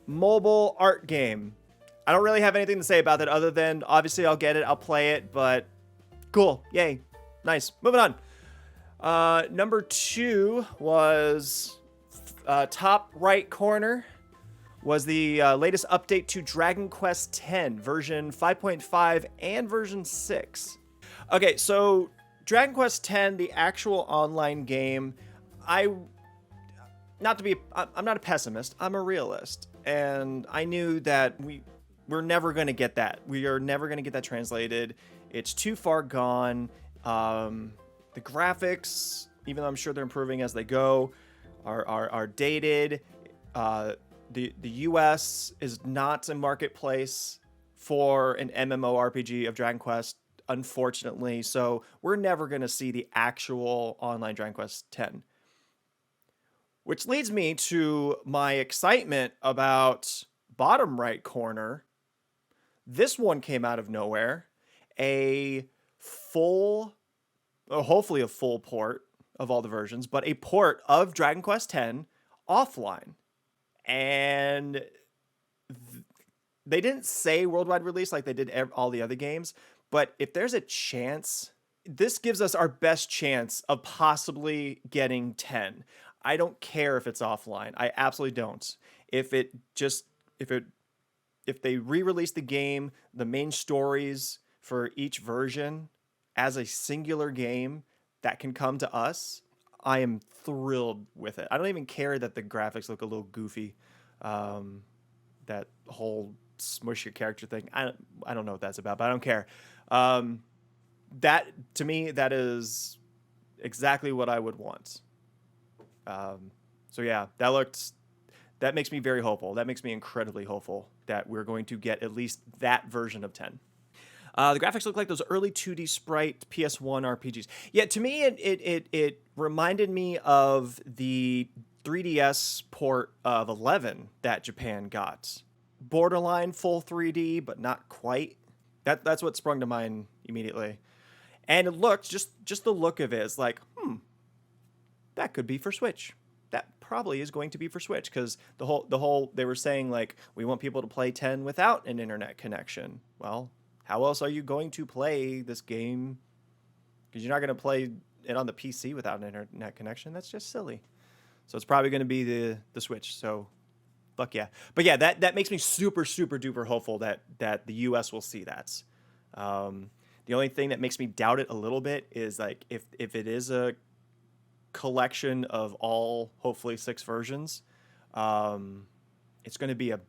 mobile art game I don't really have anything to say about that other than obviously I'll get it, I'll play it, but cool. Yay. Nice. Moving on. Number 2 was top right corner was the latest update to Dragon Quest X, version 5.5 and version 6. Okay, so Dragon Quest X, the actual online game, I'm not a pessimist, I'm a realist. And I knew that we're never going to get that. We are never going to get that translated. It's too far gone. The graphics, even though I'm sure they're improving as they go, are dated. The US is not a marketplace for an MMORPG of Dragon Quest, unfortunately. So we're never going to see the actual online Dragon Quest X. Which leads me to my excitement about bottom right corner. This one came out of nowhere. Hopefully a full port of all the versions, but a port of Dragon Quest X offline. And they didn't say worldwide release like they did all the other games, but if there's a chance, this gives us our best chance of possibly getting 10. I don't care if it's offline. I absolutely don't. If they re-release the game, the main stories for each version as a singular game that can come to us, I am thrilled with it. I don't even care that the graphics look a little goofy. That whole smush your character thing. I don't know what that's about, but I don't care. That to me, that is exactly what I would want. So yeah, that makes me very hopeful. That makes me incredibly hopeful that we're going to get at least that version of 10. The graphics look like those early 2D sprite PS1 RPGs. Yeah, to me, it reminded me of the 3DS port of 11 that Japan got. Borderline full 3D, but not quite. That's what sprung to mind immediately. And it looked, just the look of it is like, that could be for Switch. That probably is going to be for Switch, because the whole they were saying like, we want people to play 10 without an internet connection. Well, how else are you going to play this game? Because you're not going to play it on the PC without an internet connection. That's just silly. So it's probably going to be the Switch. So fuck yeah. But yeah, that makes me super, super duper hopeful that the US will see that. The only thing that makes me doubt it a little bit is like if it is a collection of all hopefully 6 versions, it's going to be a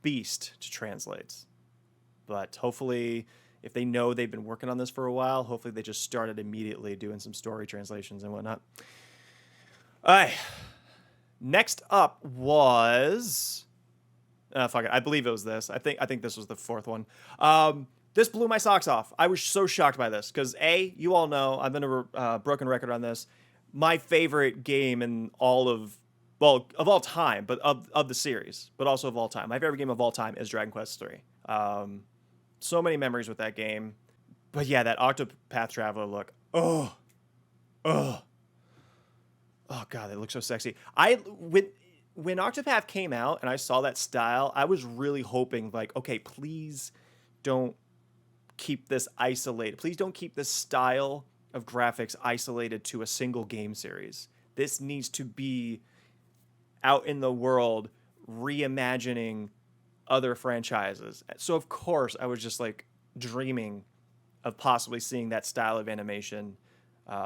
beast to translate. But hopefully, if they know they've been working on this for a while, hopefully they just started immediately doing some story translations and whatnot. All right. Next up was... fuck it. I believe it was this. I think this was the 4th one. This blew my socks off. I was so shocked by this because, you all know, I've been a broken record on this. My favorite game in all of all time, but of the series, but also of all time. My favorite game of all time is Dragon Quest III. So many memories with that game. But yeah, that Octopath Traveler look. Oh god, it looks so sexy. When Octopath came out and I saw that style, I was really hoping like, okay, please don't keep this isolated. Please don't keep this style of graphics isolated to a single game series. This needs to be out in the world reimagining other franchises. So of course I was just like dreaming of possibly seeing that style of animation,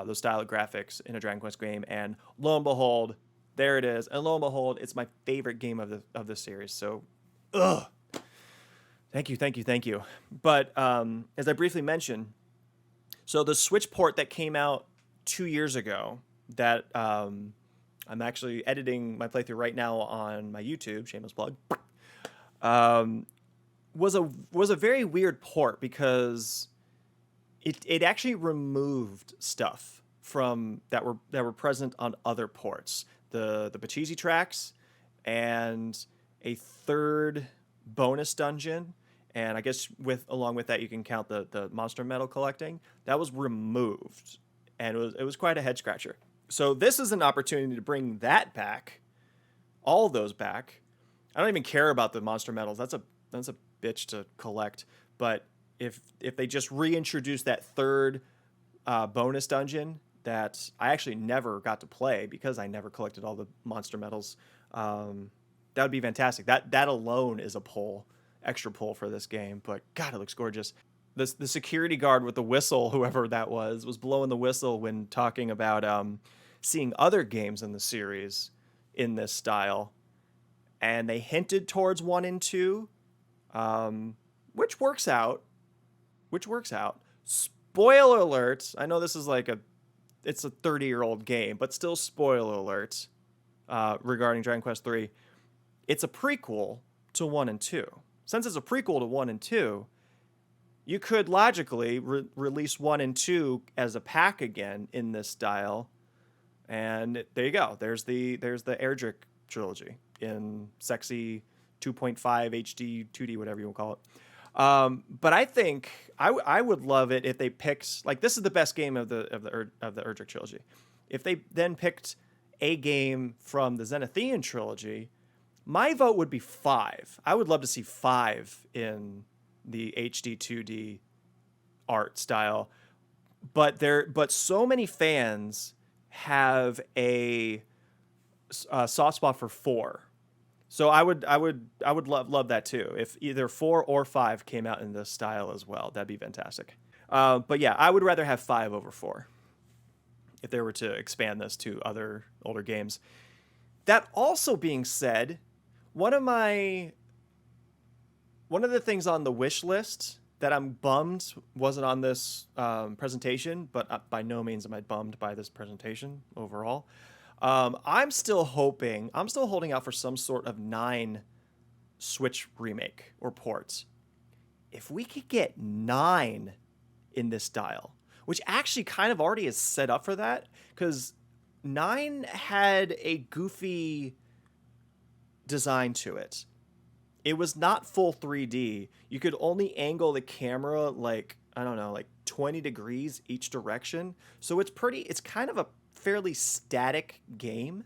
those style of graphics in a Dragon Quest game, and lo and behold, there it is. And lo and behold, it's my favorite game of the series. So, thank you. But as I briefly mentioned, so the Switch port that came out 2 years ago, that I'm actually editing my playthrough right now on my YouTube, shameless plug, was a very weird port because it actually removed stuff from that were present on other ports. The Pachisi tracks and a 3rd bonus dungeon, and I guess along with that you can count the monster metal collecting. That was removed, and it was quite a head scratcher. So this is an opportunity to bring that back, all those back. I don't even care about the monster medals. That's a a bitch to collect. But if they just reintroduce that third bonus dungeon that I actually never got to play because I never collected all the monster medals, that would be fantastic. That alone is a extra pull for this game. But God, it looks gorgeous. The security guard with the whistle, whoever that was blowing the whistle when talking about seeing other games in the series in this style. And they hinted towards 1 and 2, which works out. Spoiler alert. I know this is it's a 30-year-old game, but still spoiler alert regarding Dragon Quest III. It's a prequel to 1 and 2. Since it's a prequel to 1 and 2, you could logically release 1 and 2 as a pack again in this style. And there you go. There's the Erdrick trilogy in sexy 2.5 HD 2D, whatever you want to call it. But I think I would love it if they picked, like, this is the best game of the Erdrick trilogy. If they then picked a game from the Zenithian trilogy, my vote would be 5. I would love to see 5 in the HD 2D art style. But so many fans have a soft spot for 4. So I would love that too. If either 4 or 5 came out in this style as well, that'd be fantastic. But yeah, I would rather have 5 over 4 if they were to expand this to other older games. That also being said, one of the things on the wish list that I'm bummed wasn't on this presentation, but by no means am I bummed by this presentation overall. I'm still holding out for some sort of 9 Switch remake or ports. If we could get 9 in this style, which actually kind of already is set up for that, because 9 had a goofy design to it. It was not full 3D. You could only angle the camera like 20 degrees each direction. So it's kind of a fairly static game,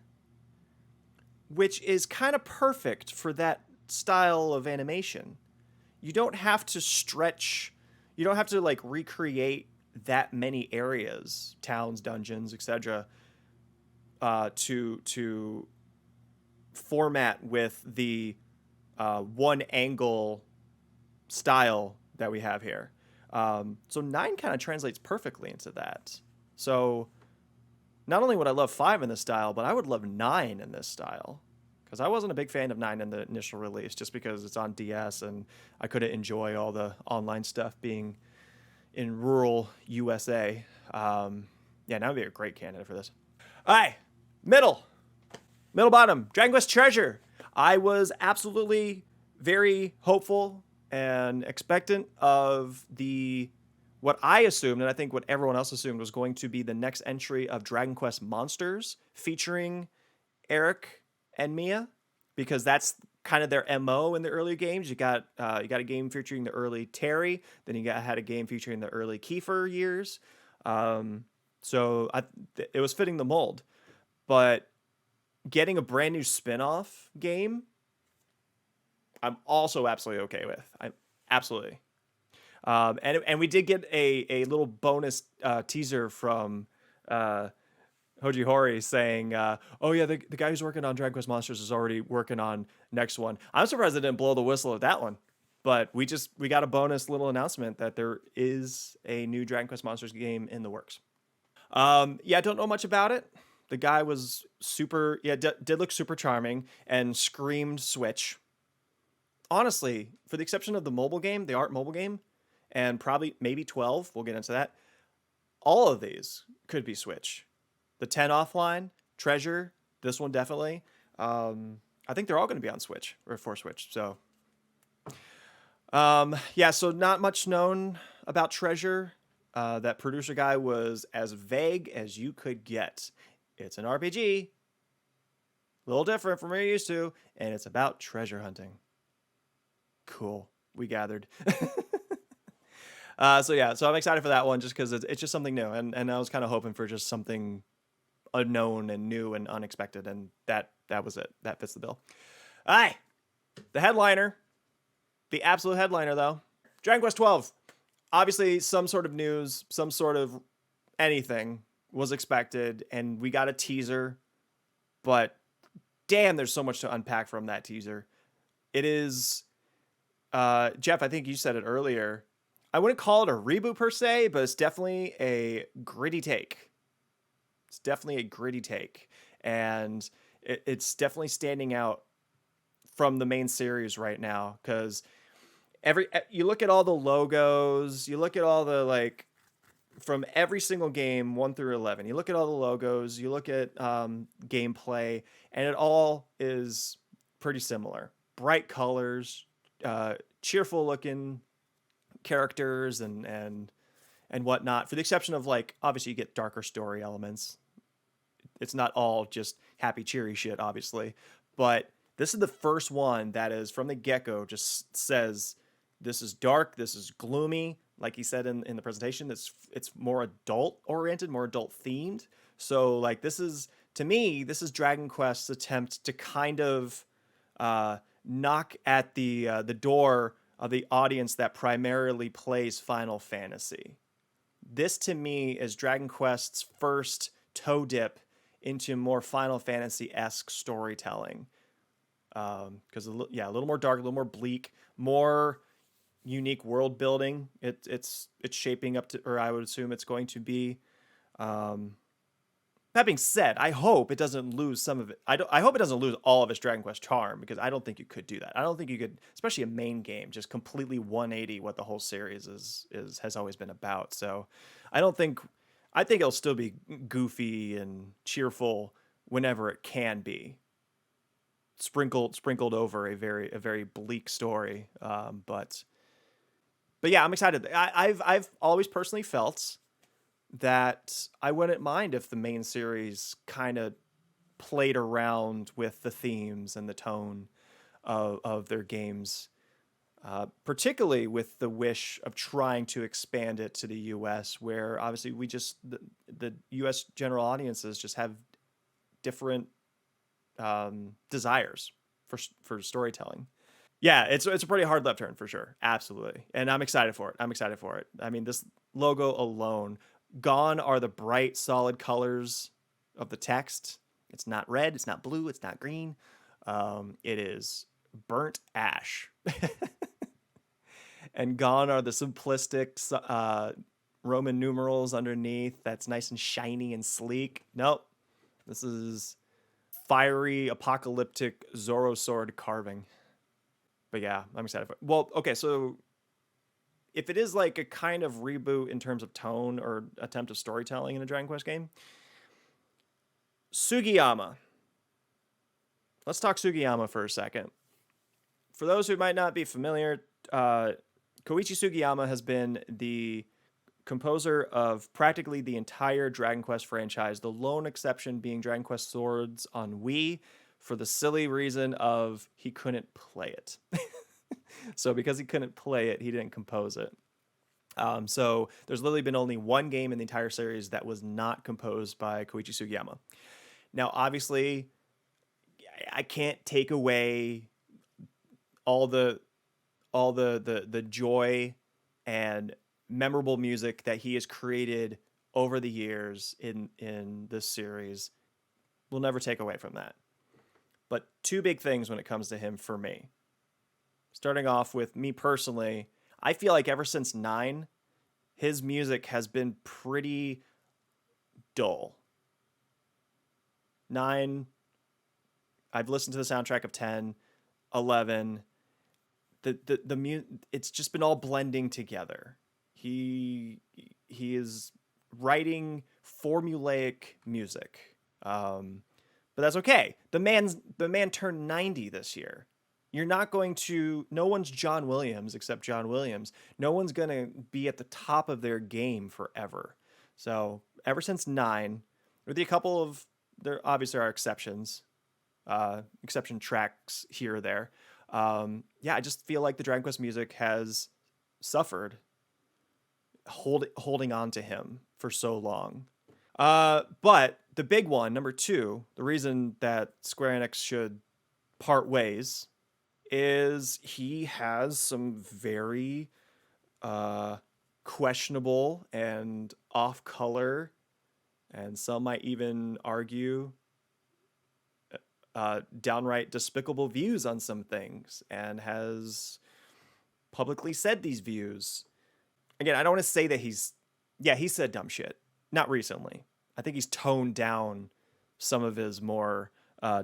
which is kind of perfect for that style of animation. You don't have to stretch, you don't have to like recreate that many areas, towns, dungeons, etc. To format with the one angle style that we have here. So 9 kind of translates perfectly into that. So not only would I love 5 in this style, but I would love 9 in this style. Because I wasn't a big fan of 9 in the initial release, just because it's on DS and I couldn't enjoy all the online stuff being in rural USA. Yeah, now would be a great candidate for this. All right, middle bottom, Dragon Quest Treasure. I was absolutely very hopeful and expectant of what I assumed, and I think what everyone else assumed, was going to be the next entry of Dragon Quest Monsters featuring Eric and Mia, because that's kind of their MO in the earlier games. You got a game featuring the early Terry, then had a game featuring the early Kiefer years. So it was fitting the mold, but getting a brand new spin-off game, I'm also absolutely okay with. Absolutely. And we did get a little bonus teaser from Hoji Hori saying, oh yeah, the guy who's working on Dragon Quest Monsters is already working on next one. I'm surprised they didn't blow the whistle at that one. But we got a bonus little announcement that there is a new Dragon Quest Monsters game in the works. Yeah, I don't know much about it. The guy was did look super charming and screamed Switch. Honestly, for the exception of the mobile game, the art mobile game, and maybe 12, we'll get into that, all of these could be Switch. The 10 offline, Treasure, this one definitely. I think they're all going to be on Switch, or for Switch, so. Yeah, so not much known about Treasure. That producer guy was as vague as you could get. It's an RPG, a little different from what you're used to, and it's about treasure hunting. Cool. We gathered. So I'm excited for that one just because it's just something new, and I was kind of hoping for just something unknown and new and unexpected, and that was it. That fits the bill. All right, the headliner, The absolute headliner, though. Dragon Quest 12. Obviously, some sort of news, some sort of anything was expected, and we got a teaser, but damn, there's so much to unpack from that teaser. It is, Jeff, I think you said it earlier. I wouldn't call it a reboot per se, but it's definitely a gritty take. It's definitely a gritty take, and it's definitely standing out from the main series right now, because you look at all the logos, you look at all the, like, from every single game 1 through 11, you look at all the logos, you look at gameplay, and it all is pretty similar. Bright colors, cheerful looking characters, and whatnot, for the exception of, like, obviously you get darker story elements. It's not all just happy cheery shit, obviously, but this is the first one that is, from the get-go, just says this is dark, this is gloomy. Like he said in the presentation, it's more adult oriented, more adult themed. So, like, this is, to me, this is Dragon Quest's attempt to kind of knock at the door of the audience that primarily plays Final Fantasy. This, to me, is Dragon Quest's first toe dip into more Final Fantasy-esque storytelling. Because, a little more dark, a little more bleak, more unique world building. It's shaping up to, or I would assume it's going to be. That being said, I hope it doesn't lose some of it. I hope it doesn't lose all of its Dragon Quest charm, because I don't think you could do that. I don't think you could, especially a main game, just completely 180 what the whole series has always been about. So I think it'll still be goofy and cheerful whenever it can be. Sprinkled over a very bleak story. But yeah, I'm excited. I've always personally felt that I wouldn't mind if the main series kind of played around with the themes and the tone of their games, particularly with the wish of trying to expand it to the US, where obviously the US general audiences just have different desires for storytelling. Yeah, it's a pretty hard left turn for sure. Absolutely. And I'm excited for it. I mean, this logo alone, gone are the bright, solid colors of the text. It's not red, it's not blue, it's not green. It is burnt ash. And gone are the simplistic Roman numerals underneath. That's nice and shiny and sleek. Nope. This is fiery, apocalyptic Zoro sword carving. But yeah, I'm excited for it. Well, okay, so if it is like a kind of reboot in terms of tone or attempt of storytelling in a Dragon Quest game, Sugiyama. Let's talk Sugiyama for a second. For those who might not be familiar, Koichi Sugiyama has been the composer of practically the entire Dragon Quest franchise, the lone exception being Dragon Quest Swords on Wii, for the silly reason of he couldn't play it. So because he couldn't play it, he didn't compose it. So there's literally been only one game in the entire series that was not composed by Koichi Sugiyama. Now, obviously, I can't take away all the joy and memorable music that he has created over the years in this series. We'll never take away from that. But two big things when it comes to him for me. Starting off with me personally, I feel like ever since 9, his music has been pretty dull. 9, I've listened to the soundtrack of 10, 11. It's just been all blending together. He is writing formulaic music. But that's okay. The man turned 90 this year. No one's John Williams except John Williams. No one's going to be at the top of their game forever. So ever since 9, with a couple of, there obviously are exception tracks here or there. I just feel like the Dragon Quest music has suffered holding on to him for so long. But the big one, number 2, the reason that Square Enix should part ways is he has some very questionable and off-color, and some might even argue downright despicable views on some things, and has publicly said these views. Again, I don't want to say that he said dumb shit. Not recently. I think he's toned down some of his more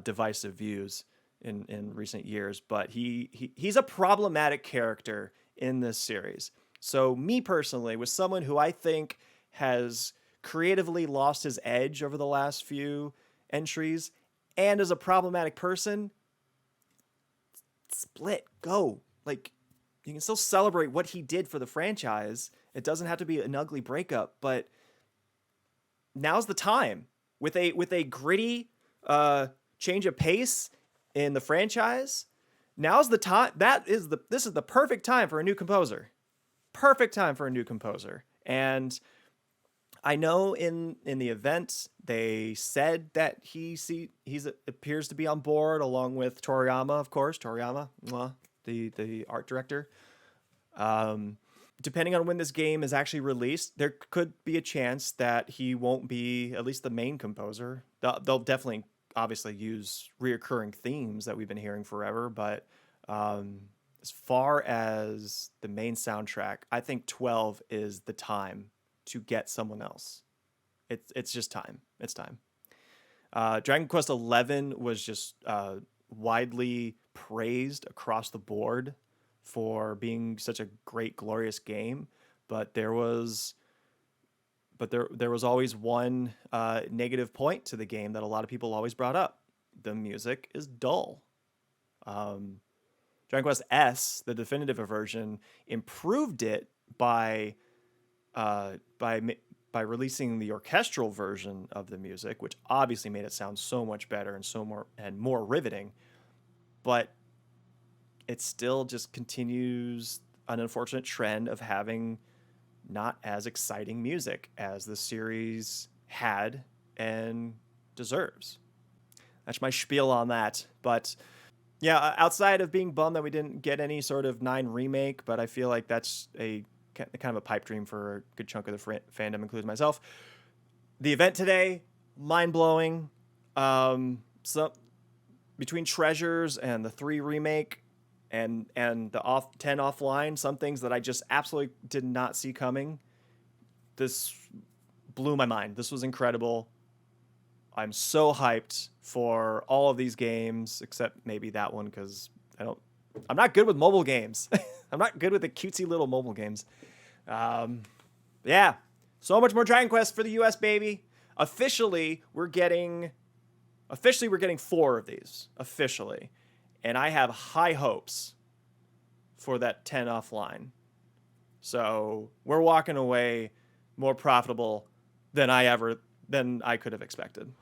divisive views in recent years, but he's a problematic character in this series. So me personally, with someone who I think has creatively lost his edge over the last few entries and is a problematic person, split, go. Like, you can still celebrate what he did for the franchise. It doesn't have to be an ugly breakup, but now's the time with a gritty change of pace in the franchise. Now's the time. This is the perfect time for a new composer. Perfect time for a new composer. And I know in the event they said that he appears to be on board, along with Toriyama, of course. Toriyama, the art director. Depending on when this game is actually released, there could be a chance that he won't be at least the main composer. They'll definitely, obviously, use reoccurring themes that we've been hearing forever. But as far as the main soundtrack, I think 12 is the time to get someone else. It's just time. It's time. Dragon Quest 11 was just widely praised across the board for being such a great, glorious game, but there was always one negative point to the game that a lot of people always brought up. The music is dull. Dragon Quest S, the definitive version, improved it by releasing the orchestral version of the music, which obviously made it sound so much better and more riveting. But it still just continues an unfortunate trend of having not as exciting music as the series had and deserves. That's my spiel on that. But yeah, outside of being bummed that we didn't get any sort of 9 remake, but I feel like that's a kind of a pipe dream for a good chunk of the fandom, including myself. The event today, mind-blowing. So between Treasures and the 3 remake, and the 10 offline, some things that I just absolutely did not see coming. This blew my mind. This was incredible. I'm so hyped for all of these games, except maybe that one, because I'm not good with mobile games. I'm not good with the cutesy little mobile games. Yeah, so much more Dragon Quest for the US, baby. Officially, we're getting 4 of these. Officially. And I have high hopes for that 10 offline. So we're walking away more profitable than I could have expected.